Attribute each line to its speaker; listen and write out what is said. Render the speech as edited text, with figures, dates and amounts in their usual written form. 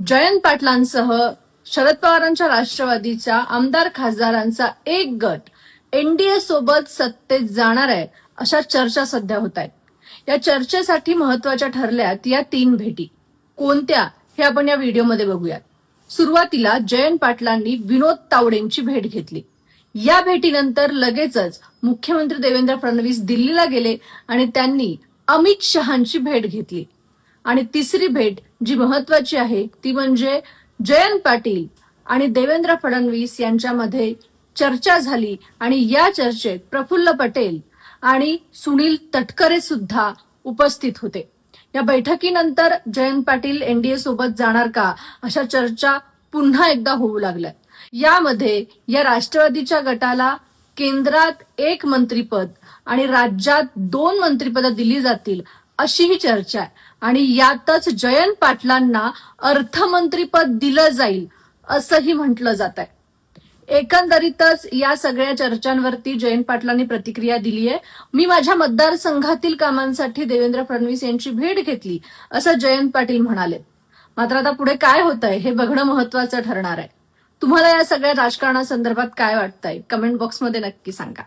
Speaker 1: जयंत पाटलांसह शरद पवारांच्या राष्ट्रवादीच्या आमदार खासदारांचा एक गट एनडीए सोबत सत्तेत जाणार आहे अशा चर्चा सध्या होत आहेत। या चर्चेसाठी महत्वाच्या ठरल्यात या 3 भेटी कोणत्या हे आपण या व्हिडिओमध्ये बघूयात। सुरुवातीला जयंत पाटलांनी विनोद तावडेंची भेट घेतली। या भेटीनंतर लगेचच मुख्यमंत्री देवेंद्र फडणवीस दिल्लीला गेले आणि त्यांनी अमित शहांची भेट घेतली। आणि तिसरी भेट जी महत्वाची आहे ती म्हणजे जयंत पाटील आणि देवेंद्र फडणवीस यांच्यामध्ये चर्चा झाली आणि या चर्चेत प्रफुल्ल पटेल आणि सुनील तटकरे सुद्धा उपस्थित होते। या बैठकीनंतर जयंत पाटील एनडीए सोबत जाणार का अशा चर्चा पुन्हा एकदा होऊ लागल्या। यामध्ये या राष्ट्रवादीच्या गटाला केंद्रात 1 मंत्रिपद आणि राज्यात 2 मंत्रिपद दिली जातील अशी ही चर्चा आहे आणि यातच जयंत पाटलांना अर्थमंत्रीपद दिलं जाईल असंही म्हटलं जात आहे। एकंदरीतच या सगळ्या चर्चांवरती जयंत पाटलांनी प्रतिक्रिया दिली आहे। मी माझ्या मतदारसंघातील कामांसाठी देवेंद्र फडणवीस यांची भेट घेतली असं जयंत पाटील म्हणाले। मात्र आता पुढे काय होतंय हे बघणं महत्वाचं ठरणार आहे। तुम्हाला या सगळ्या राजकारणासंदर्भात काय वाटतंय कमेंट बॉक्समध्ये नक्की सांगा।